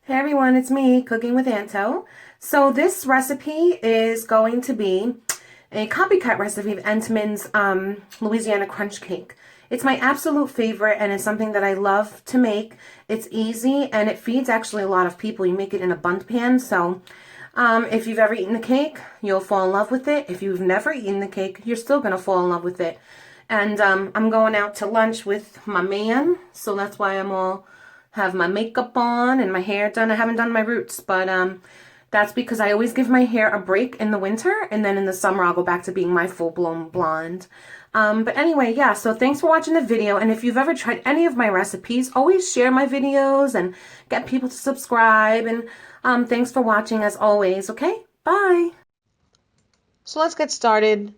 Hey everyone, it's me, Cooking with Anto. So this recipe is going to be a copycat recipe of Entenmann's Louisiana crunch cake. It's my absolute favorite and it's something that I love to make. It's easy and it feeds actually a lot of people. You make it in a Bundt Pan, so if you've ever eaten the cake, you'll fall in love with it. If you've never eaten the cake, you're still going to fall in love with it. And I'm going out to lunch with my man, so that's why I'm all have my makeup on and my hair done. I haven't done my roots, but that's because I always give my hair a break in the winter, and then in the summer I'll go back to being my full-blown blonde. But anyway, yeah, so thanks for watching the video, and if you've ever tried any of my recipes, always share my videos and get people to subscribe, and thanks for watching as always, okay? Bye! So let's get started.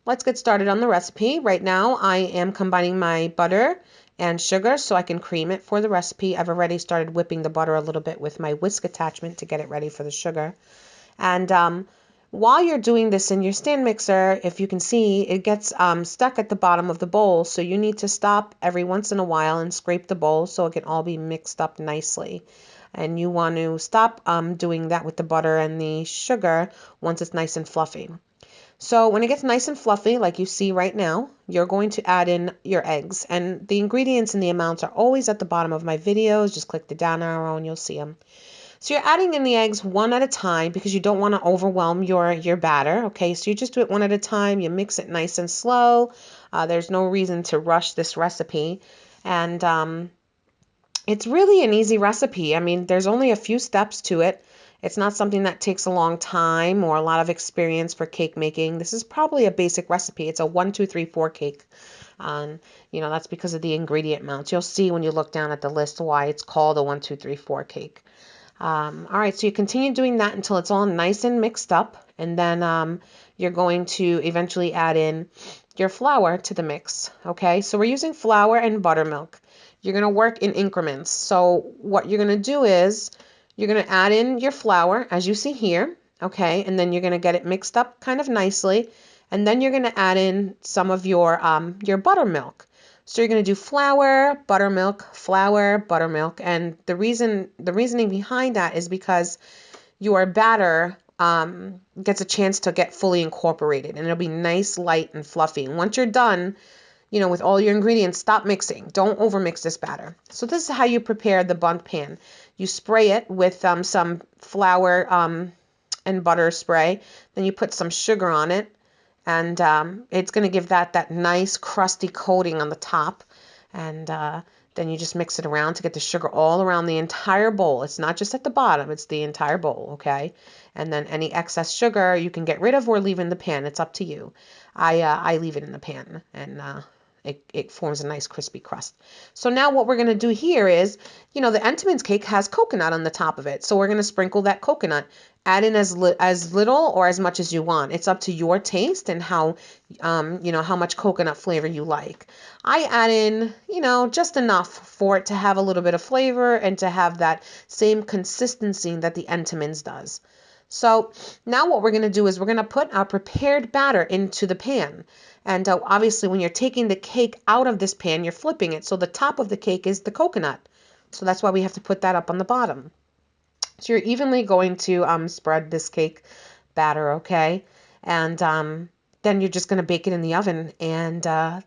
Let's get started on the recipe. Right now I am combining my butter and sugar so I can cream it for the recipe. I've already started whipping the butter a little bit with my whisk attachment to get it ready for the sugar. And while you're doing this in your stand mixer, if you can see, it gets stuck at the bottom of the bowl. So you need to stop every once in a while and scrape the bowl so it can all be mixed up nicely. And you want to stop doing that with the butter and the sugar once it's nice and fluffy. So when it gets nice and fluffy, like you see right now, you're going to add in your eggs. And the ingredients and the amounts are always at the bottom of my videos. Just click the down arrow and you'll see them. So you're adding in the eggs one at a time because you don't want to overwhelm your batter. Okay, so you just do it one at a time. You mix it nice and slow. There's no reason to rush this recipe. And it's really an easy recipe. I mean, there's only a few steps to it. It's not something that takes a long time or a lot of experience for cake making. This is probably a basic recipe. It's a 1, 2, 3, 4 cake. That's because of the ingredient amounts. You'll see when you look down at the list why it's called a 1, 2, 3, 4 cake. All right, so you continue doing that until it's all nice and mixed up. And then you're going to eventually add in your flour to the mix. Okay, so we're using flour and buttermilk. You're going to work in increments. So what you're going to do is you're going to add in your flour, as you see here, okay, and then you're going to get it mixed up kind of nicely, and then you're going to add in some of your buttermilk. So you're going to do flour, buttermilk, and the reasoning behind that is because your batter gets a chance to get fully incorporated, and it'll be nice, light, and fluffy. And once you're done, with all your ingredients, stop mixing. Don't overmix this batter. So this is how you prepare the Bundt Pan. You spray it with some flour and butter spray. Then you put some sugar on it, and it's going to give that nice crusty coating on the top. And then you just mix it around to get the sugar all around the entire bowl. It's not just at the bottom, it's the entire bowl, okay? And then any excess sugar you can get rid of or leave in the pan. It's up to you. I leave it in the pan, and it forms a nice crispy crust. So now what we're going to do here is, the Entenmann's cake has coconut on the top of it. So we're going to sprinkle that coconut. Add in as little or as much as you want. It's up to your taste and how much coconut flavor you like. I add in, just enough for it to have a little bit of flavor and to have that same consistency that the Entenmann's does. So now what we're going to do is we're going to put our prepared batter into the pan. And obviously when you're taking the cake out of this pan, you're flipping it. So the top of the cake is the coconut. So that's why we have to put that up on the bottom. So you're evenly going to spread this cake batter, okay? And then you're just going to bake it in the oven. And the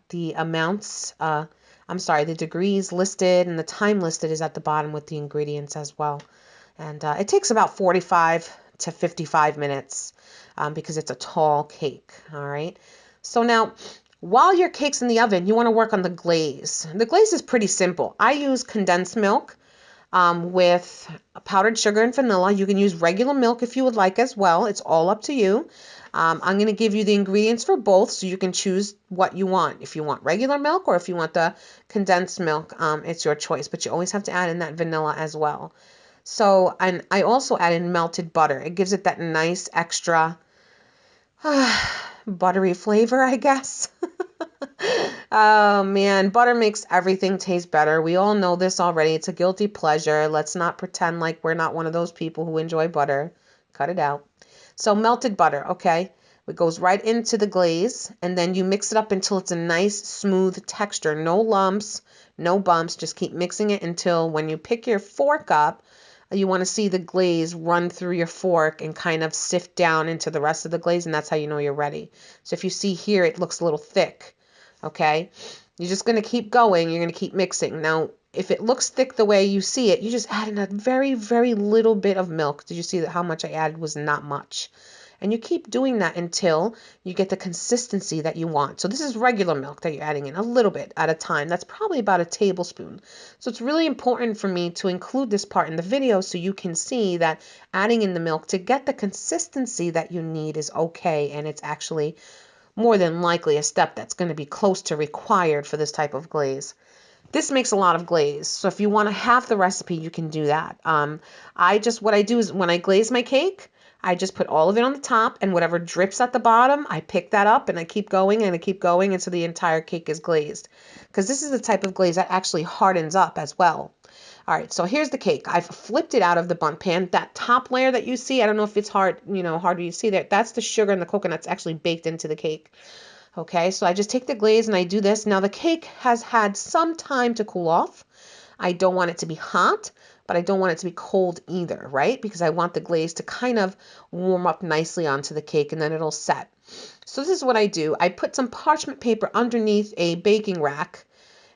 degrees listed and the time listed is at the bottom with the ingredients as well. And it takes about 45 to 55 minutes because it's a tall cake, all right? So now, while your cake's in the oven, you want to work on the glaze. The glaze is pretty simple. I use condensed milk with powdered sugar and vanilla. You can use regular milk if you would like as well. It's all up to you. I'm going to give you the ingredients for both so you can choose what you want. If you want regular milk or if you want the condensed milk, it's your choice. But you always have to add in that vanilla as well. So, and I also add in melted butter. It gives it that nice extra buttery flavor, I guess. Oh man, butter makes everything taste better. We all know this already. It's a guilty pleasure. Let's not pretend like we're not one of those people who enjoy butter. Cut it out. So melted butter, okay? It goes right into the glaze, and then you mix it up until it's a nice, smooth texture. No lumps, no bumps. Just keep mixing it until when you pick your fork up, You want to see the glaze run through your fork and kind of sift down into the rest of the glaze, and that's how you know you're ready. So if you see here, it looks a little thick, okay? You're just going to keep going. You're going to keep mixing. Now, if it looks thick the way you see it, you just add in a very, very little bit of milk. Did you see that how much I added was not much? And you keep doing that until you get the consistency that you want. So this is regular milk that you're adding in a little bit at a time. That's probably about a tablespoon. So it's really important for me to include this part in the video so you can see that adding in the milk to get the consistency that you need is okay, and it's actually more than likely a step that's going to be close to required for this type of glaze. This makes a lot of glaze, so if you want to have the recipe, you can do that. What I do is when I glaze my cake, I just put all of it on the top, and whatever drips at the bottom, I pick that up and I keep going and I keep going until the entire cake is glazed. Because this is the type of glaze that actually hardens up as well. All right, so here's the cake. I've flipped it out of the Bundt pan. That top layer that you see, I don't know if it's hard, hard to see there. That's the sugar and the coconut's actually baked into the cake. Okay, so I just take the glaze and I do this. Now the cake has had some time to cool off. I don't want it to be hot, but I don't want it to be cold either, right? Because I want the glaze to kind of warm up nicely onto the cake and then it'll set. So this is what I do. I put some parchment paper underneath a baking rack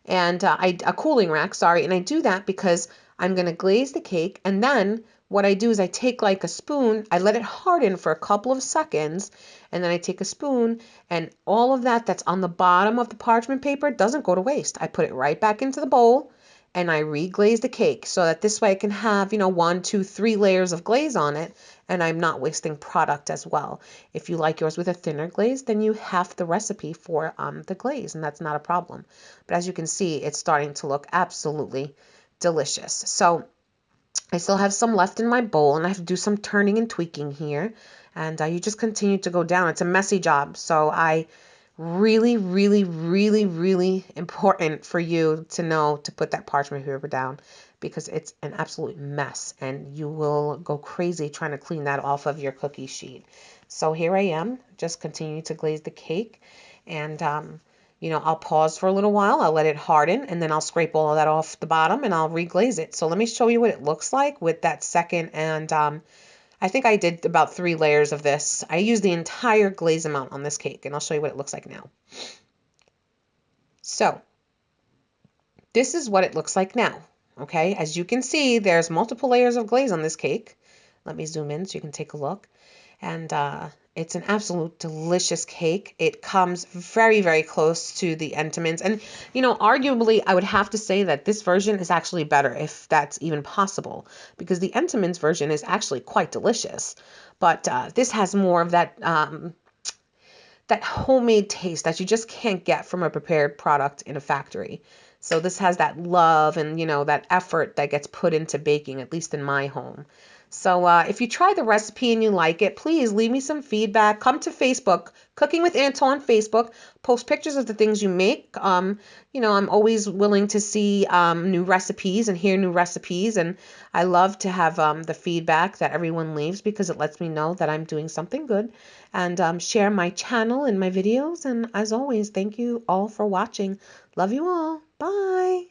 and a cooling rack, sorry, and I do that because I'm going to glaze the cake, and then what I do is I take like a spoon, I let it harden for a couple of seconds, and then I take a spoon, and all of that that's on the bottom of the parchment paper doesn't go to waste. I put it right back into the bowl, and I re-glaze the cake so that this way I can have, 1, 2, 3 layers of glaze on it, and I'm not wasting product as well. If you like yours with a thinner glaze, then you have the recipe for the glaze, and that's not a problem. But as you can see, it's starting to look absolutely delicious. So I still have some left in my bowl, and I have to do some turning and tweaking here. And you just continue to go down. It's a messy job, so I really, really, really, really important for you to know to put that parchment paper down because it's an absolute mess and you will go crazy trying to clean that off of your cookie sheet. So here I am, just continuing to glaze the cake, and I'll pause for a little while, I'll let it harden, and then I'll scrape all of that off the bottom and I'll reglaze it. So let me show you what it looks like with that second, and I think I did about 3 layers of this. I used the entire glaze amount on this cake, and I'll show you what it looks like now. So this is what it looks like now. Okay, as you can see, there's multiple layers of glaze on this cake. Let me zoom in so you can take a look. And it's an absolute delicious cake. It comes very, very close to the Entenmann's. And, arguably, I would have to say that this version is actually better, if that's even possible, because the Entenmann's version is actually quite delicious. But this has more of that that homemade taste that you just can't get from a prepared product in a factory. So this has that love and, that effort that gets put into baking, at least in my home. So if you try the recipe and you like it, please leave me some feedback. Come to Facebook, Cooking with Anto on Facebook. Post pictures of the things you make. I'm always willing to see new recipes and hear new recipes. And I love to have the feedback that everyone leaves because it lets me know that I'm doing something good. And share my channel and my videos. And as always, thank you all for watching. Love you all. Bye.